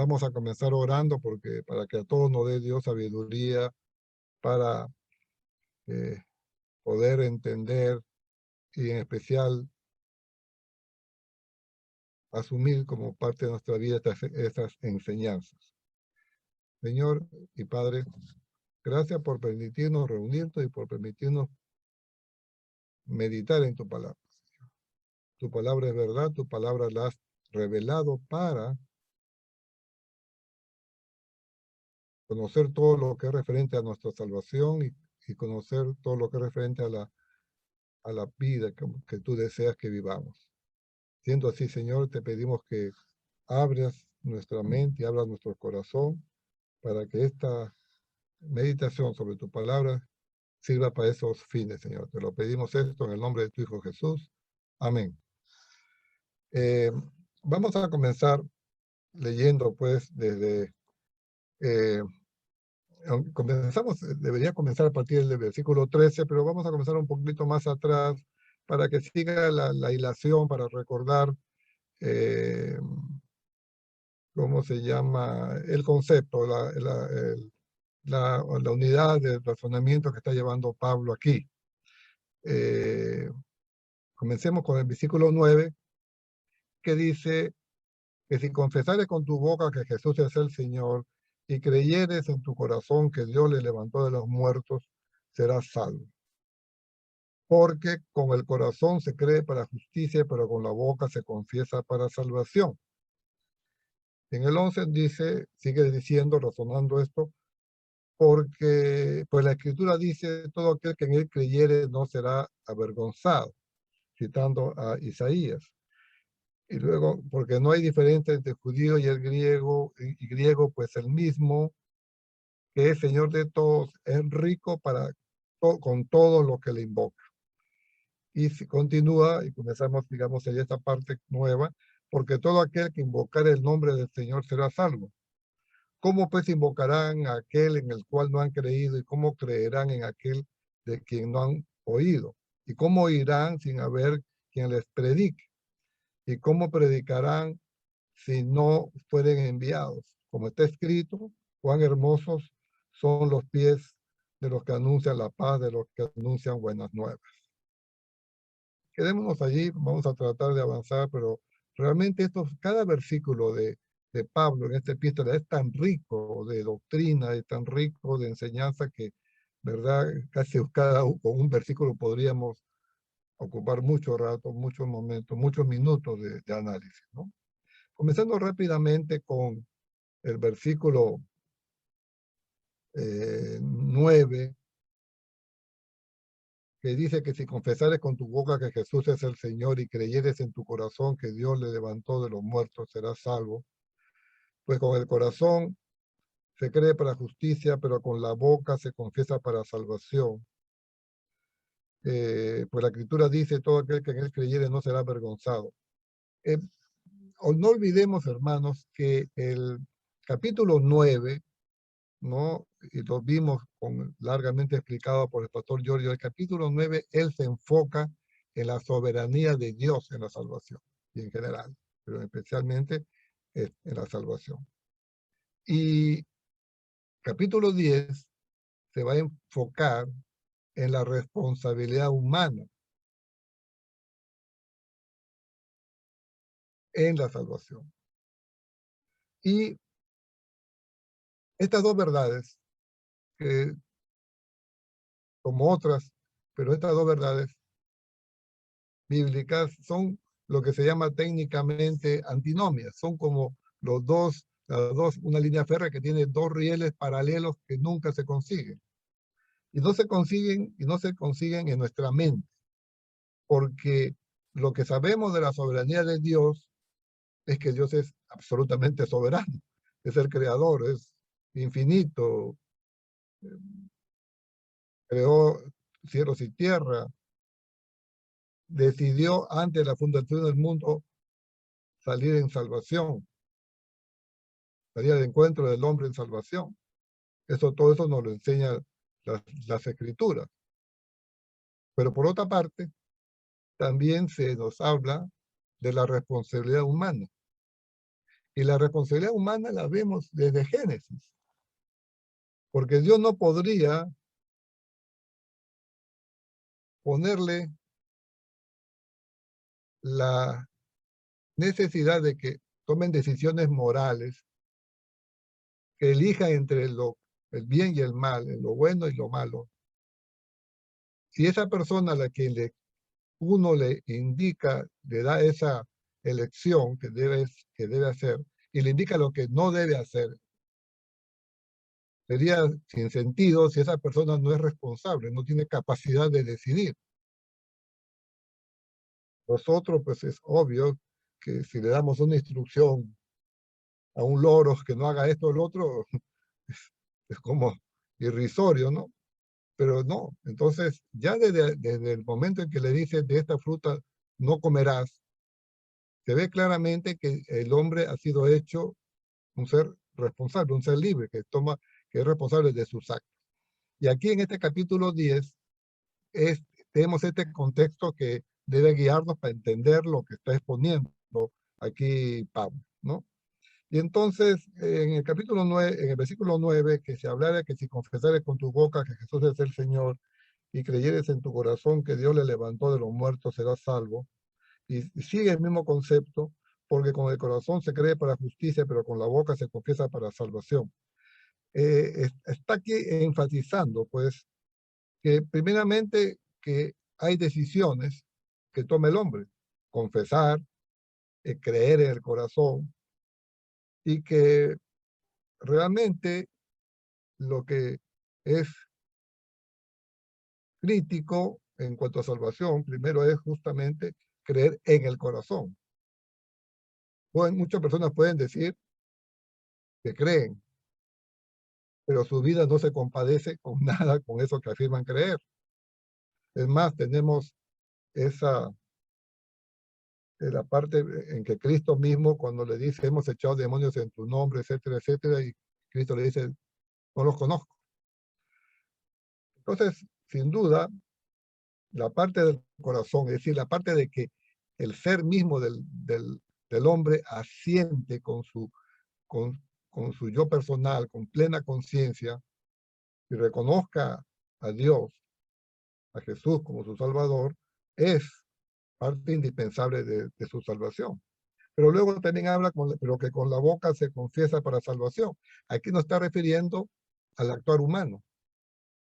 vamos a comenzar orando para que a todos nos dé Dios sabiduría para eh, poder entender y en especial asumir como parte de nuestra vida estas enseñanzas. Señor y Padre, gracias por permitirnos reunirnos y por permitirnos meditar en tu palabra. Tu palabra es verdad, tu palabra la has revelado para conocer todo lo que es referente a nuestra salvación y conocer todo lo que es referente a la vida que tú deseas que vivamos. Siendo así, Señor, te pedimos que abras nuestra mente y abras nuestro corazón para que esta meditación sobre tu palabra sirva para esos fines, Señor. Te lo pedimos esto en el nombre de tu Hijo Jesús. Amén. Eh, Vamos a comenzar leyendo, pues, desde... eh, debería comenzar a partir del versículo 13, pero vamos a comenzar un poquito más atrás para que siga la hilación, para recordar eh, ¿cómo se llama? El concepto, la unidad de razonamiento que está llevando Pablo aquí. Eh, Comencemos con el versículo 9, que dice que si confesares con tu boca que Jesús es el Señor y creyeres en tu corazón que Dios le levantó de los muertos, serás salvo. Porque con el corazón se cree para justicia, pero con la boca se confiesa para salvación. En el 11 dice, sigue diciendo, razonando esto, porque pues la Escritura dice, todo aquel que en él creyere no será avergonzado, citando a Isaías. Y luego, porque no hay diferencia entre el judío y el griego, y griego, pues el mismo, que es Señor de todos, es rico con todo lo que le invoca. Y si continúa, y comenzamos, digamos, en esta parte nueva, porque todo aquel que invocar el nombre del Señor será salvo. ¿Cómo pues invocarán a aquel en el cual no han creído? ¿Y cómo creerán en aquel de quien no han oído? ¿Y cómo oirán sin haber quien les predique? ¿Y cómo predicarán si no fueren enviados? Como está escrito, cuán hermosos son los pies de los que anuncian la paz, de los que anuncian buenas nuevas. Quedémonos allí, vamos a tratar de avanzar, pero realmente cada versículo de Pablo en esta epístola es tan rico de doctrina, es tan rico de enseñanza que, ¿verdad? Casi con un versículo podríamos ocupar mucho rato, muchos momentos, muchos minutos de análisis, ¿no? Comenzando rápidamente con el versículo 9, que dice que si confesares con tu boca que Jesús es el Señor y creyeres en tu corazón que Dios le levantó de los muertos, serás salvo. Pues con el corazón se cree para justicia, pero con la boca se confiesa para salvación. Pues la Escritura dice, todo aquel que en él creyere no será avergonzado. No olvidemos, hermanos, que el capítulo 9, ¿no? Y lo vimos largamente explicado por el pastor Giorgio. El capítulo 9, él se enfoca en la soberanía de Dios en la salvación, y en general, pero especialmente en la salvación. Y capítulo 10 se va a enfocar en la responsabilidad humana en la salvación. Y estas dos verdades, que como otras, pero estas dos verdades bíblicas son lo que se llama técnicamente antinomias. Son como una línea férrea que tiene dos rieles paralelos que nunca se consiguen. Y no se consiguen en nuestra mente, porque lo que sabemos de la soberanía de Dios es que Dios es absolutamente soberano, es el creador, es infinito, creó cielos y tierra, decidió antes de la fundación del mundo salir en salvación, salir al encuentro del hombre en salvación. Todo eso nos lo enseña las escrituras. Pero por otra parte, también se nos habla de la responsabilidad humana, Y la responsabilidad humana la vemos desde Génesis. Porque Dios no podría ponerle la necesidad de que tomen decisiones morales, que elijan entre el bien y el mal, lo bueno y lo malo. Si esa persona a la que uno le indica, le da esa elección que debe hacer, y le indica lo que no debe hacer, sería sin sentido si esa persona no es responsable, no tiene capacidad de decidir. Nosotros, pues es obvio que si le damos una instrucción a un loro que no haga esto o lo otro, es como irrisorio, ¿no? Pero no, entonces ya desde el momento en que le dice de esta fruta no comerás, se ve claramente que el hombre ha sido hecho un ser responsable, un ser libre, que es responsable de sus actos. Y aquí en este capítulo 10 tenemos este contexto que debe guiarnos para entender lo que está exponiendo aquí Pablo, ¿no? Y entonces, en el capítulo 9, en el versículo 9, que se hablara que si confesares con tu boca que Jesús es el Señor y creyeres en tu corazón que Dios le levantó de los muertos, serás salvo. Y sigue el mismo concepto, porque con el corazón se cree para justicia, pero con la boca se confiesa para salvación. Está aquí enfatizando, pues, que primeramente que hay decisiones que toma el hombre, confesar, creer en el corazón, y que realmente lo que es crítico en cuanto a salvación, primero es justamente creer en el corazón. Muchas personas pueden decir que creen, pero su vida no se compadece con nada con eso que afirman creer. Es más, tenemos esa la parte en que Cristo mismo, cuando le dice, hemos echado demonios en tu nombre, etcétera, etcétera, y Cristo le dice, no los conozco. Entonces, sin duda, la parte del corazón, es decir, la parte de que el ser mismo del hombre asiente con su yo personal, con plena conciencia, y reconozca a Dios, a Jesús como su Salvador, es parte indispensable de su salvación. Pero luego también habla, pero que con la boca se confiesa para salvación. Aquí no está refiriendo al actuar humano,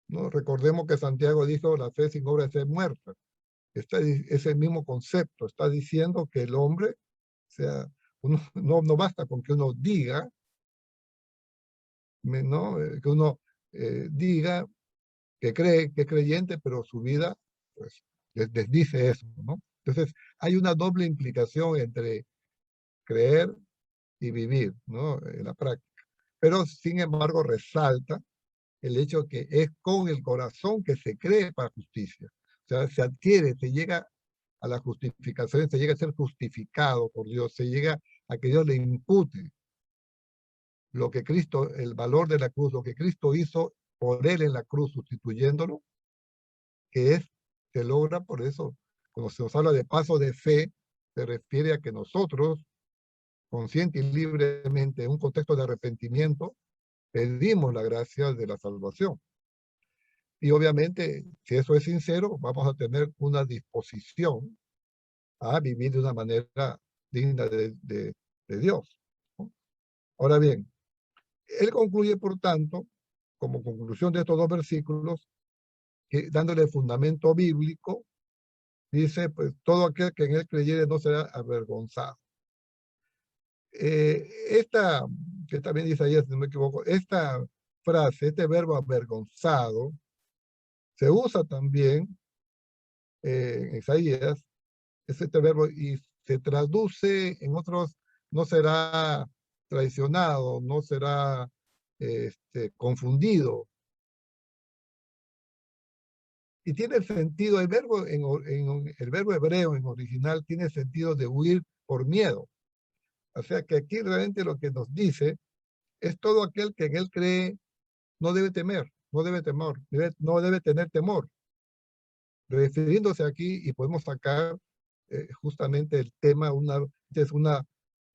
¿no? Recordemos que Santiago dijo, la fe sin obras es muerta. Ese mismo concepto está diciendo que el hombre, o sea, no basta con que uno diga, ¿no? Que uno diga que cree, que es creyente, pero su vida, pues, les dice eso, ¿no? Entonces, hay una doble implicación entre creer y vivir, ¿no? En la práctica. Pero, sin embargo, resalta el hecho que es con el corazón que se cree para justicia. O sea, se adquiere, se llega a la justificación, se llega a ser justificado por Dios, se llega a que Dios le impute lo que Cristo, el valor de la cruz, lo que Cristo hizo por él en la cruz, sustituyéndolo, que se logra por eso. Cuando se nos habla de paso de fe, se refiere a que nosotros, consciente y libremente, en un contexto de arrepentimiento, pedimos la gracia de la salvación. Y obviamente, si eso es sincero, vamos a tener una disposición a vivir de una manera digna de Dios, ¿no? Ahora bien, él concluye, por tanto, como conclusión de estos dos versículos, que dándole fundamento bíblico, dice, pues todo aquel que en él creyere no será avergonzado. Esta, que también dice ahí, si no me equivoco, esta frase, este verbo avergonzado, se usa también en Isaías, es este verbo, y se traduce en otros, no será traicionado, no será confundido. Y tiene el sentido, el verbo, el verbo hebreo en original tiene el sentido de huir por miedo. O sea que aquí realmente lo que nos dice es todo aquel que en él cree no debe temer, no debe temor, no debe tener temor. Refiriéndose aquí, y podemos sacar justamente el tema, es una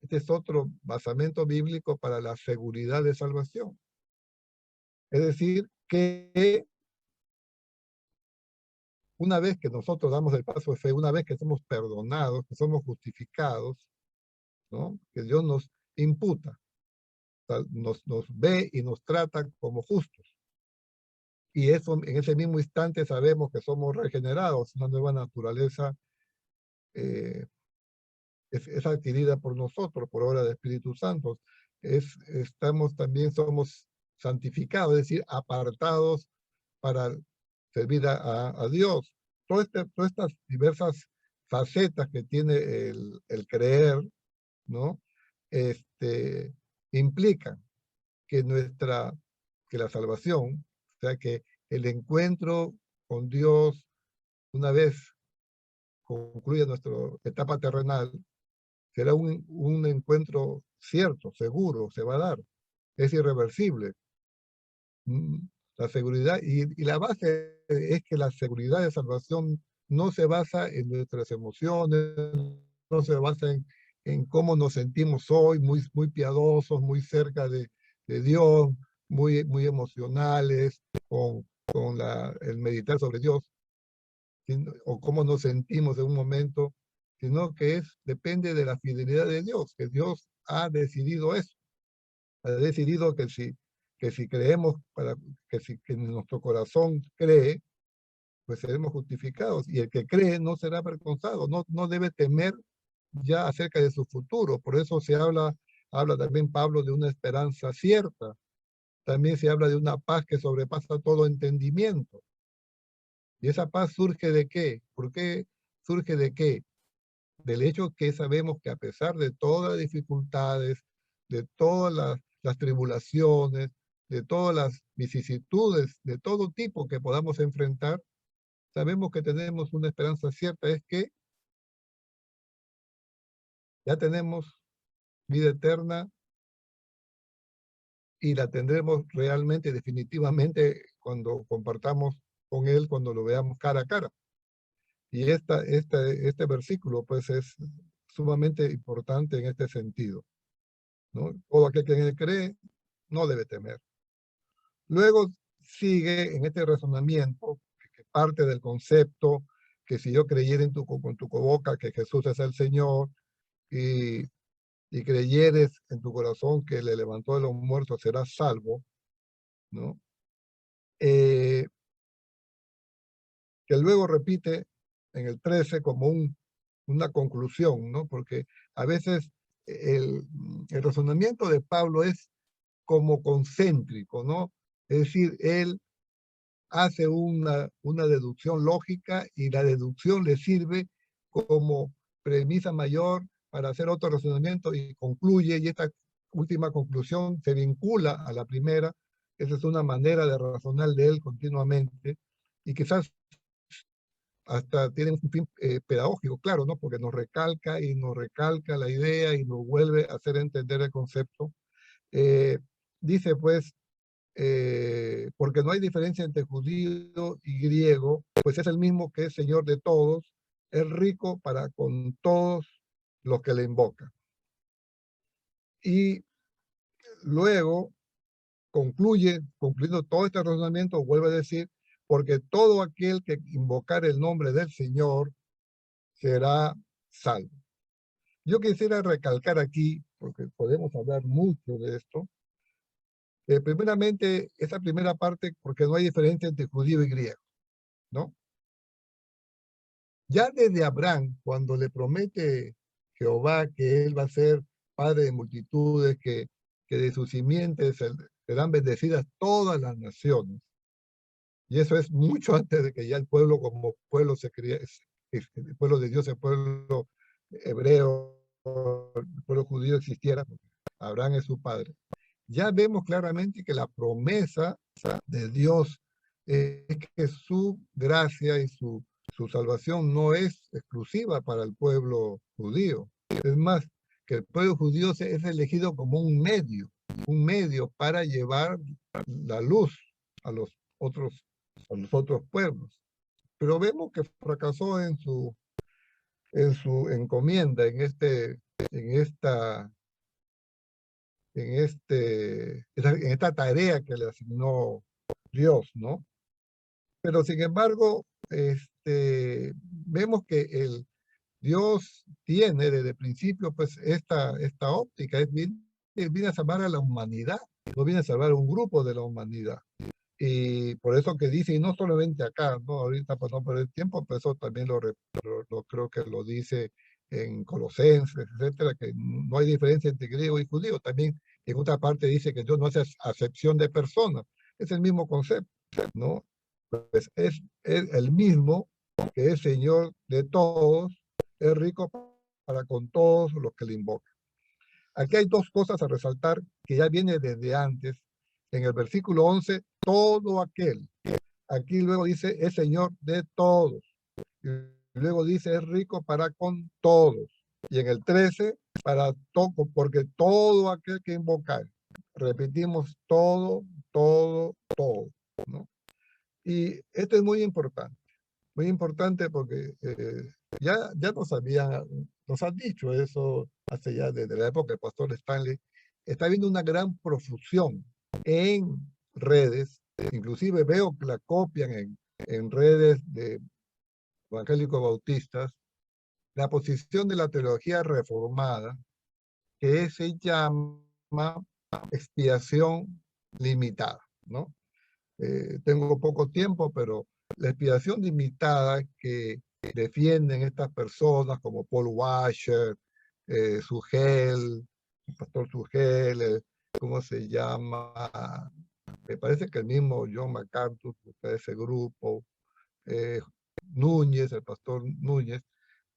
Este es otro basamento bíblico para la seguridad de salvación. Es decir, que una vez que nosotros damos el paso de fe, una vez que somos perdonados, que somos justificados, ¿no? Que Dios nos imputa, o sea, nos ve y nos trata como justos. Y eso, en ese mismo instante sabemos que somos regenerados, una nueva naturaleza eh, es adquirida por nosotros, por obra del Espíritu Santo. Estamos también, somos santificados, es decir, apartados para servir a Dios. Todas estas diversas facetas que tiene el creer, ¿no? Este, implican que que la salvación, o sea, que el encuentro con Dios, una vez concluya nuestra etapa terrenal, será un encuentro cierto, seguro, se va a dar, es irreversible. La seguridad, y la base es que la seguridad de salvación no se basa en nuestras emociones, no se basa en cómo nos sentimos hoy, muy piadosos, muy cerca de Dios, muy emocionales, con el meditar sobre Dios, o cómo nos sentimos en un momento, sino que depende de la fidelidad de Dios, que Dios ha decidido eso, ha decidido que si creemos, que nuestro corazón cree, pues seremos justificados, y el que cree no será avergonzado, no debe temer ya acerca de su futuro. Por eso habla también Pablo de una esperanza cierta, también se habla de una paz que sobrepasa todo entendimiento. ¿Y esa paz surge de qué? ¿Por qué surge de qué? Del hecho que sabemos que a pesar de todas las dificultades, de todas las tribulaciones, de todas las vicisitudes de todo tipo que podamos enfrentar, sabemos que tenemos una esperanza cierta, es que ya tenemos vida eterna y la tendremos realmente, definitivamente, cuando compartamos con Él, cuando lo veamos cara a cara. Y este versículo, pues, es sumamente importante en este sentido, ¿no? Todo aquel que en Él cree no debe temer. Luego sigue en este razonamiento, que parte del concepto que si yo creyera con tu boca que Jesús es el Señor y, y creyeres en tu corazón que le levantó de los muertos, serás salvo, ¿no? Que luego repite en el 13 como una conclusión, ¿no? Porque a veces el razonamiento de Pablo es como concéntrico, ¿no? Es decir, él hace una deducción lógica y la deducción le sirve como premisa mayor para hacer otro razonamiento y concluye, y esta última conclusión se vincula a la primera. Esa es una manera de razonar de él continuamente y quizás hasta tiene un fin pedagógico, claro, ¿no? Porque nos recalca y nos recalca la idea y nos vuelve a hacer entender el concepto. Eh, Dice pues, porque no hay diferencia entre judío y griego, pues es el mismo que es Señor de todos, es rico para con todos los que le invocan. Y luego concluyendo todo este razonamiento, vuelve a decir, porque todo aquel que invocar el nombre del Señor será salvo. Yo quisiera recalcar aquí, porque podemos hablar mucho de esto, primeramente, esta primera parte, porque no hay diferencia entre judío y griego, ¿no? Ya desde Abraham, cuando le promete Jehová que él va a ser padre de multitudes, que de sus simientes serán bendecidas todas las naciones, y eso es mucho antes de que ya el pueblo como pueblo se crea, el pueblo de Dios, el pueblo hebreo, el pueblo judío existiera, Abraham es su padre. Ya vemos claramente que la promesa de Dios es que su gracia y su salvación no es exclusiva para el pueblo judío. Es más, que el pueblo judío es elegido como un medio para llevar la luz a los otros pueblos. Pero vemos que fracasó en su encomienda, en este en esta tarea que le asignó Dios, ¿no? Pero sin embargo, vemos que el Dios tiene desde el principio pues esta óptica, él viene a salvar a la humanidad, no viene a salvar a un grupo de la humanidad. Y por eso que dice, y no solamente acá, ¿no? Ahorita pasó por el tiempo, pero eso también creo que lo dice en Colosenses, etcétera, que no hay diferencia entre griego y judío. También en otra parte dice que Dios no hace acepción de personas. Es el mismo concepto, ¿no? Pues es el mismo que es Señor de todos, es rico para con todos los que le invocan. Aquí hay dos cosas a resaltar que ya viene desde antes. En el versículo 11, todo aquel. Aquí luego dice, es Señor de todos. Y luego dice, es rico para con todos. Y en el 13, para todo, porque todo aquel que invocar. Repetimos, todo, todo, todo, ¿no? Y esto es muy importante porque ya nos han dicho eso hace ya desde la época del pastor Stanley. Está habiendo una gran profusión en redes, inclusive veo que la copian en redes de evangélicos bautistas, la posición de la teología reformada que se llama expiación limitada, ¿no? Tengo poco tiempo, pero la expiación limitada que defienden estas personas como Paul Washer, Sugel, el pastor Sugel, ¿cómo se llama? Me parece que el mismo John MacArthur, de ese grupo, eh, Núñez, el pastor Núñez,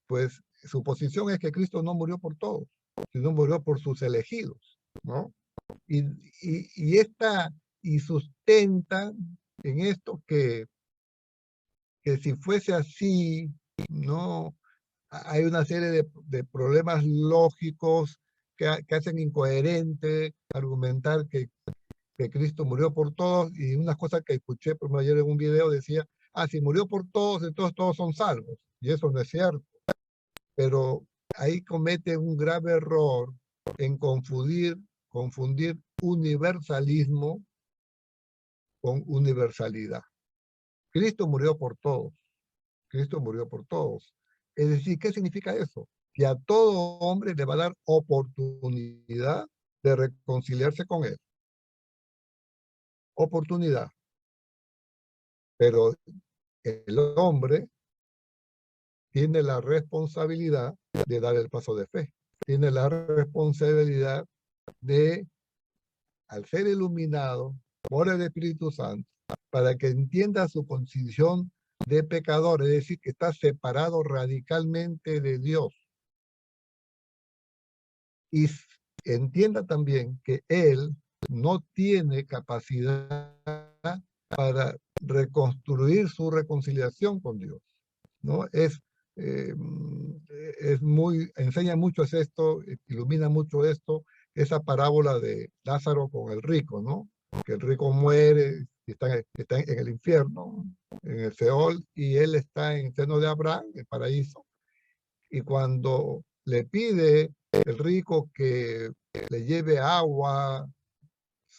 pues su posición es que Cristo no murió por todos, sino murió por sus elegidos, ¿no? Y, y sustenta en esto que si fuese así, no hay una serie de problemas lógicos que hacen incoherente argumentar que Cristo murió por todos, y una cosa que escuché por ayer en un video decía, si murió por todos, entonces todos son salvos, y eso no es cierto, pero ahí comete un grave error en confundir universalismo con universalidad. Cristo murió por todos. Cristo murió por todos. Es decir, ¿qué significa eso? Que a todo hombre le va a dar oportunidad de reconciliarse con él. Oportunidad. Pero el hombre tiene la responsabilidad de dar el paso de fe. Tiene la responsabilidad de, al ser iluminado por el Espíritu Santo, para que entienda su condición de pecador, es decir, que está separado radicalmente de Dios. Y entienda también que él no tiene capacidad para reconstruir su reconciliación con Dios, ¿no? Eh, enseña mucho esto, ilumina mucho esto, esa parábola de Lázaro con el rico, ¿no? Que el rico muere, está en el infierno, en el Seol, y él está en el seno de Abraham, el paraíso, y cuando le pide el rico que le lleve agua,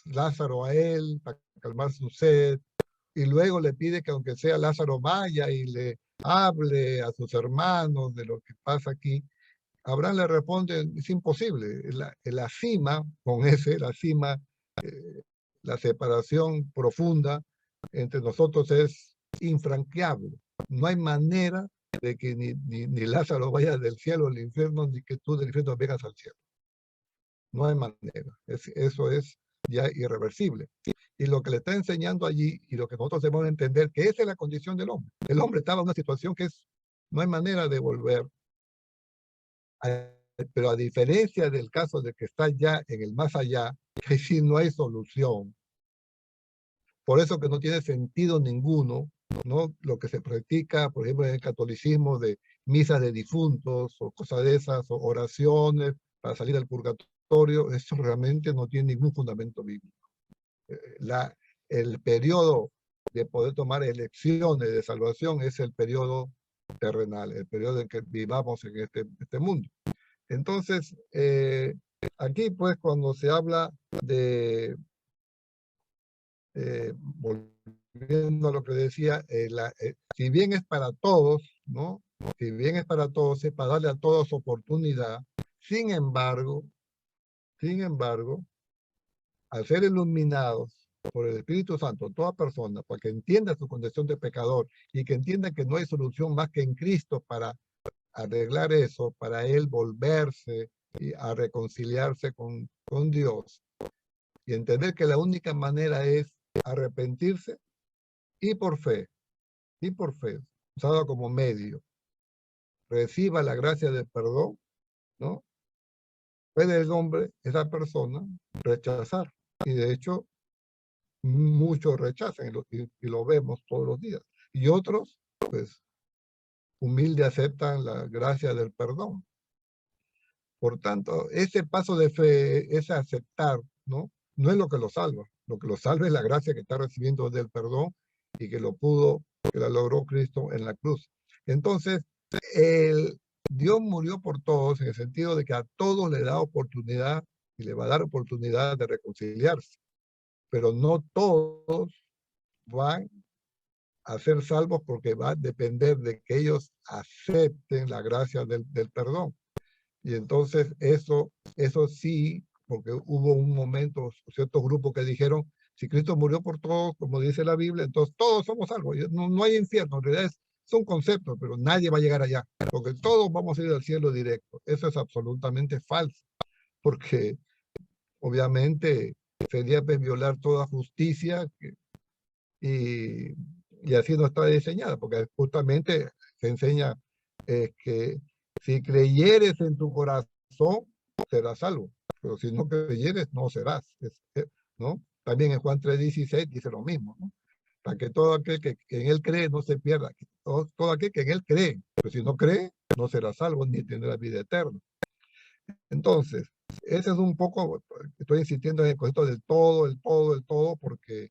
Lázaro a él, para calmar su sed, y luego le pide que aunque sea Lázaro vaya y le hable a sus hermanos de lo que pasa aquí, Abraham le responde, es imposible, la cima, la cima, eh, la separación profunda entre nosotros es infranqueable. No hay manera de que ni Lázaro vaya del cielo al infierno, ni que tú del infierno vengas al cielo. No hay manera. Eso es ya irreversible. Y lo que le está enseñando allí, y lo que nosotros debemos entender, que esa es la condición del hombre. El hombre estaba en una situación que no hay manera de volver. Pero a diferencia del caso de que está ya en el más allá, que sí no hay solución. Por eso que no tiene sentido ninguno, ¿no? Lo que se practica, por ejemplo, en el catolicismo, de misas de difuntos o cosas de esas, o oraciones para salir del purgatorio, eso realmente no tiene ningún fundamento bíblico. El periodo de poder tomar elecciones de salvación es el periodo terrenal, el periodo en que vivamos en este mundo. Entonces, aquí pues cuando se habla de, volviendo a lo que decía, si bien es para todos, ¿no? Si bien es para todos, es para darle a todos oportunidad. Sin embargo, al ser iluminados por el Espíritu Santo, toda persona, para que entienda su condición de pecador y que entienda que no hay solución más que en Cristo para arreglar eso, para él volverse y a reconciliarse con Dios y entender que la única manera es arrepentirse y por fe, usada como medio, reciba la gracia del perdón, ¿no? Puede el hombre, esa persona, rechazar. Y de hecho, muchos rechazan y lo vemos todos los días. Y otros, pues, humilde aceptan la gracia del perdón. Por tanto, ese paso de fe, ese aceptar, ¿no? No es lo que lo salva. Lo que lo salva es la gracia que está recibiendo del perdón y que que la logró Cristo en la cruz. Entonces, el, Dios murió por todos en el sentido de que a todos le da oportunidad y le va a dar oportunidad de reconciliarse. Pero no todos van a ser salvos porque va a depender de que ellos acepten la gracia del perdón. Y entonces eso sí, porque hubo un momento, ciertos grupos que dijeron, si Cristo murió por todos, como dice la Biblia, entonces todos somos salvos. No hay infierno, en realidad es un concepto, pero nadie va a llegar allá, porque todos vamos a ir al cielo directo. Eso es absolutamente falso, porque obviamente sería pues, violar toda justicia y, y así no está diseñada, porque justamente se enseña que si creyeres en tu corazón, serás salvo, pero si no creyeres, no serás, ¿no? También en Juan 3:16 dice lo mismo, ¿no? Para que todo aquel que en él cree no se pierda, todo aquel que en él cree, pero si no cree, no será salvo ni tendrá vida eterna. Entonces, ese es un poco, estoy insistiendo en el concepto del todo, el todo, porque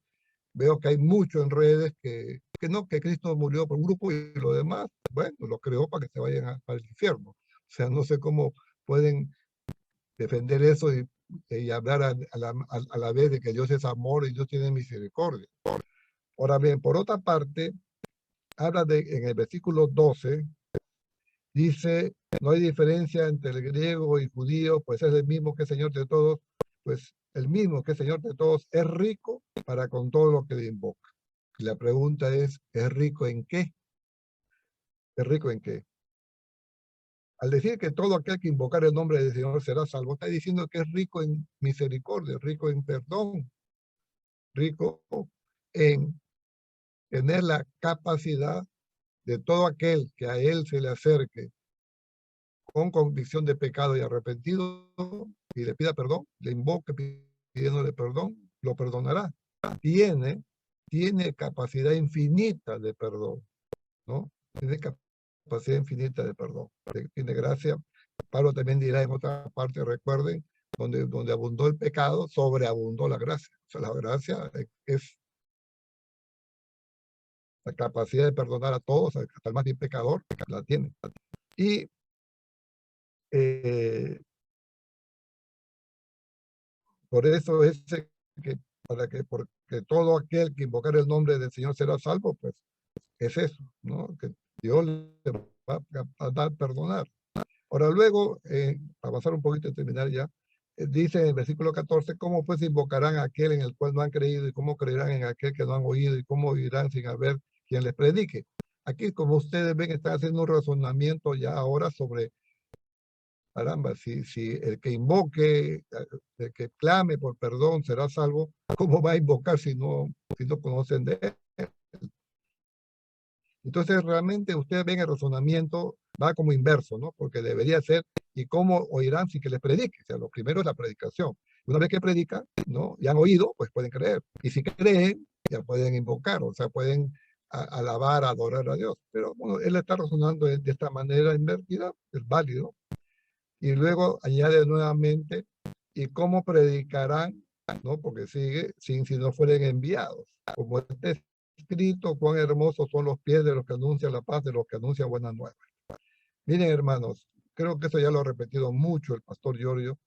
veo que hay mucho en redes que no, que Cristo murió por un grupo y lo demás, bueno, lo creó para que se vayan al infierno. O sea, no sé cómo pueden defender eso y hablar a la vez de que Dios es amor y Dios tiene misericordia. Ahora bien, por otra parte, habla en el versículo 12, dice, no hay diferencia entre el griego y judío, pues es el mismo que es Señor de todos, pues el mismo que es Señor de todos es rico para con todo lo que le invoca. Y la pregunta ¿es rico en qué? ¿Es rico en qué? Al decir que todo aquel que invocar el nombre del Señor será salvo, está diciendo que es rico en misericordia, rico en perdón, rico en tener la capacidad de todo aquel que a él se le acerque con convicción de pecado y arrepentido y le pida perdón, le invoque pidiéndole perdón, lo perdonará. Tiene, tiene capacidad infinita de perdón, ¿no? Tiene capacidad infinita de perdón. Tiene gracia. Pablo también dirá en otra parte, recuerden, donde abundó el pecado, sobreabundó la gracia. O sea, la gracia es la capacidad de perdonar a todos, hasta el más bien pecador, la tiene. Y eh, por eso es que porque todo aquel que invocar el nombre del Señor será salvo, pues es eso, ¿no? Que Dios le va a dar perdonar. Ahora luego, para avanzar un poquito y terminar ya, dice en el versículo 14, ¿cómo pues invocarán a aquel en el cual no han creído y cómo creerán en aquel que no han oído y cómo oirán sin haber quien les predique? Aquí, como ustedes ven, están haciendo un razonamiento ya ahora sobre caramba, si el que invoque, el que clame por perdón será salvo, ¿cómo va a invocar si no conocen de él? Entonces, realmente ustedes ven el razonamiento, va como inverso, ¿no? Porque debería ser, ¿y cómo oirán si que les predique? O sea, lo primero es la predicación. Una vez que predica, ¿no? Ya han oído, pues pueden creer. Y si creen, ya pueden invocar, o sea, pueden alabar, adorar a Dios. Pero bueno, él está razonando de esta manera invertida, es válido. Y luego añade nuevamente, ¿y cómo predicarán? ¿No? Porque sigue, si no fueren enviados. Como está escrito, cuán hermosos son los pies de los que anuncian la paz, de los que anuncian buenas nuevas. Miren, hermanos, creo que eso ya lo ha repetido mucho el pastor Giorgio,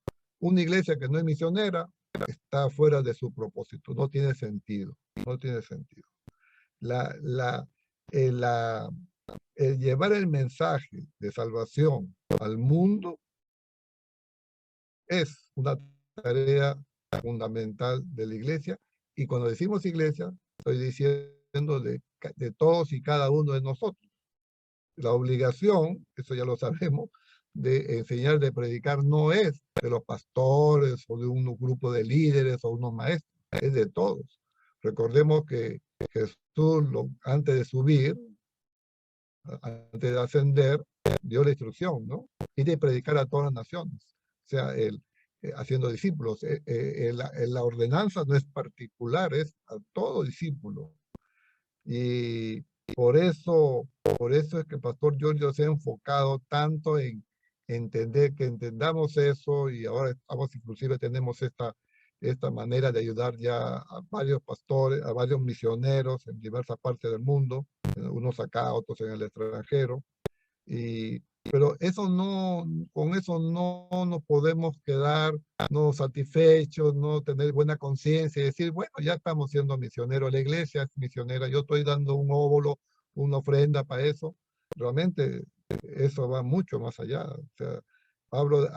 una iglesia que no es misionera está fuera de su propósito, no tiene sentido, no tiene sentido. La, la, eh, la, el llevar el mensaje de salvación al mundo es una tarea fundamental de la iglesia, y cuando decimos iglesia, estoy diciendo de todos y cada uno de nosotros. La obligación, eso ya lo sabemos, de enseñar, de predicar, no es de los pastores o de un grupo de líderes o unos maestros, es de todos. Recordemos que Jesús, antes de subir, antes de ascender, dio la instrucción, ¿no? Y de predicar a todas las naciones. O sea, haciendo discípulos. La ordenanza no es particular, es a todo discípulo. Y por eso es que el pastor Giorgio se ha enfocado tanto en entender, que entendamos eso, y ahora estamos, inclusive tenemos esta manera de ayudar ya a varios pastores, a varios misioneros en diversas partes del mundo, unos acá, otros en el extranjero. Pero eso no, con eso no nos podemos quedar no satisfechos, no tener buena conciencia y decir, bueno, ya estamos siendo misioneros, la iglesia es misionera, yo estoy dando un óvulo, una ofrenda para eso. Realmente eso va mucho más allá. O sea, Pablo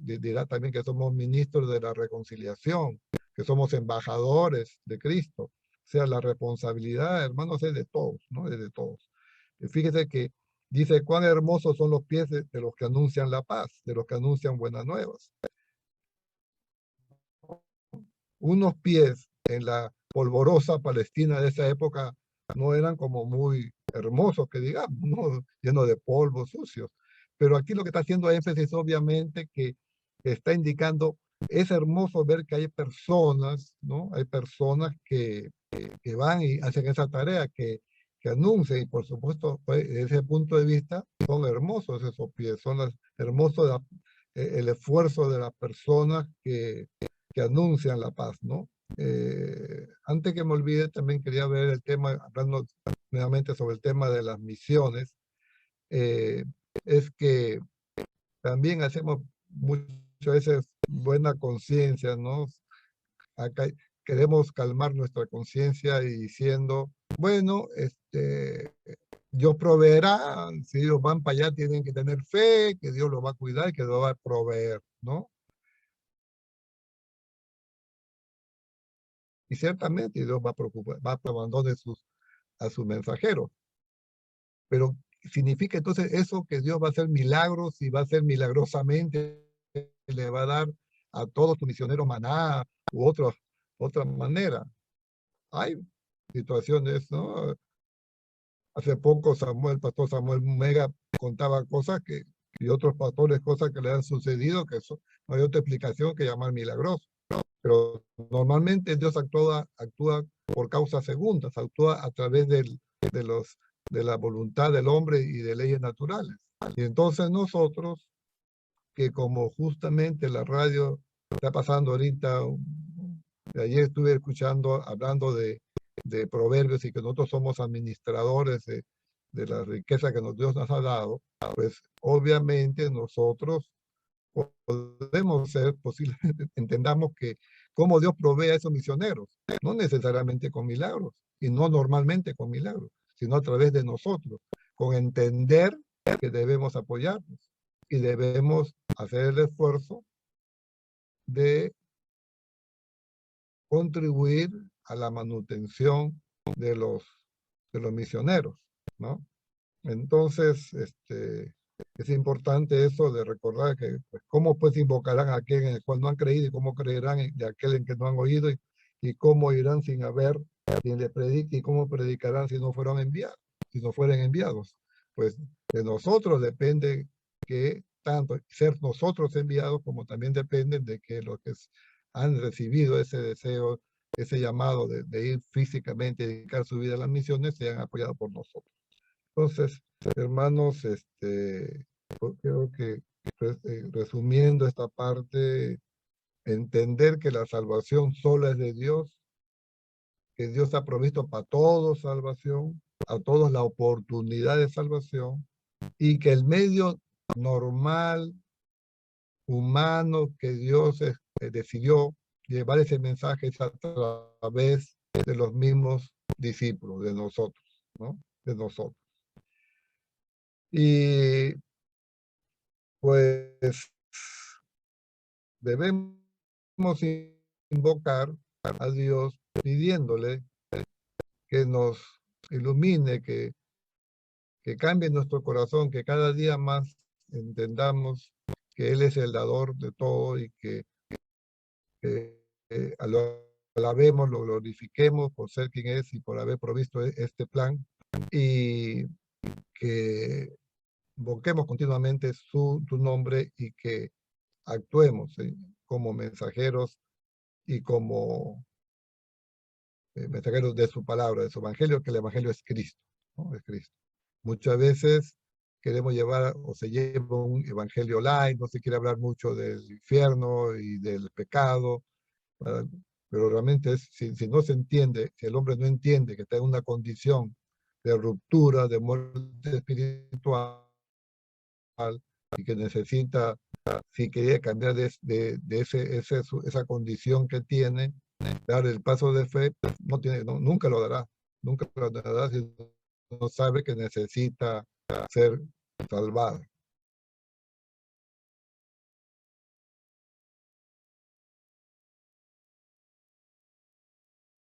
dirá también que somos ministros de la reconciliación, que somos embajadores de Cristo. O sea, la responsabilidad, hermanos, es de todos, ¿no? Es de todos. Y fíjese que dice, cuán hermosos son los pies de los que anuncian la paz, de los que anuncian buenas nuevas. Unos pies en la polvorosa Palestina de esa época no eran como muy hermosos, que digamos, ¿no? Llenos de polvo, sucios. Pero aquí lo que está haciendo énfasis, obviamente, que está indicando, es hermoso ver que hay personas, ¿no? Hay personas que van y hacen esa tarea, que anuncian, y por supuesto, pues, desde ese punto de vista, son hermosos esos pies, son hermosos el esfuerzo de las personas que anuncian la paz, ¿no? Antes que me olvide, también quería ver el tema, hablando nuevamente sobre el tema de las misiones, eh, es que también hacemos muchas veces buena conciencia, ¿no? Acá queremos calmar nuestra conciencia y diciendo, bueno, Dios proveerá, si ellos van para allá tienen que tener fe, que Dios los va a cuidar, que Dios va a proveer, ¿no? Y ciertamente Dios va a preocupar, va a abandonar a sus mensajeros. Pero significa entonces eso que Dios va a hacer milagros y va a hacer milagrosamente, le va a dar a todos sus misioneros maná u otra manera. Hay situaciones, ¿no? Hace poco el pastor Samuel Mega contaba cosas y otros pastores, cosas que le han sucedido, que no hay otra explicación que llamar milagroso. Pero normalmente Dios actúa por causas segundas, actúa a través de la voluntad del hombre y de leyes naturales. Y entonces nosotros, que como justamente la radio está pasando ahorita, ayer estuve escuchando, hablando de proverbios, y que nosotros somos administradores de la riqueza que Dios nos ha dado, pues obviamente nosotros podemos ser, posiblemente entendamos que cómo Dios provee a esos misioneros, no necesariamente con milagros, y no normalmente con milagros, sino a través de nosotros, con entender que debemos apoyarnos y debemos hacer el esfuerzo de contribuir a la manutención de los misioneros, ¿no? Entonces, es importante eso de recordar que, pues, cómo pues invocarán a aquel en el cual no han creído, y cómo creerán de aquel en que no han oído, y cómo irán sin haber quien les predique, y cómo predicarán si no fueron enviados, si no fueren enviados. Pues de nosotros depende que tanto ser nosotros enviados, como también dependen de que los que han recibido ese deseo, ese llamado de ir físicamente y dedicar su vida a las misiones, sean apoyados por nosotros. Entonces, hermanos, creo que resumiendo esta parte, entender que la salvación solo es de Dios, que Dios ha provisto para todos salvación, a todos la oportunidad de salvación, y que el medio normal, humano, que Dios decidió llevar ese mensaje a través de los mismos discípulos, de nosotros, ¿no? De nosotros. Y pues debemos invocar a Dios pidiéndole que nos ilumine, que cambie nuestro corazón, que cada día más entendamos que Él es el dador de todo y que lo alabemos, lo glorifiquemos por ser quien es y por haber provisto este plan, y que invoquemos continuamente tu nombre y que actuemos como mensajeros y como mensajeros de su palabra, de su evangelio, que el evangelio es Cristo, ¿no? Es Cristo. Muchas veces queremos llevar o se lleva un evangelio light, no se quiere hablar mucho del infierno y del pecado, ¿verdad? Pero realmente si no se entiende, si el hombre no entiende que está en una condición de ruptura, de muerte espiritual y que necesita, si quería cambiar esa condición que tiene, dar el paso de fe, nunca lo dará, nunca lo dará si no sabe que necesita ser salvado.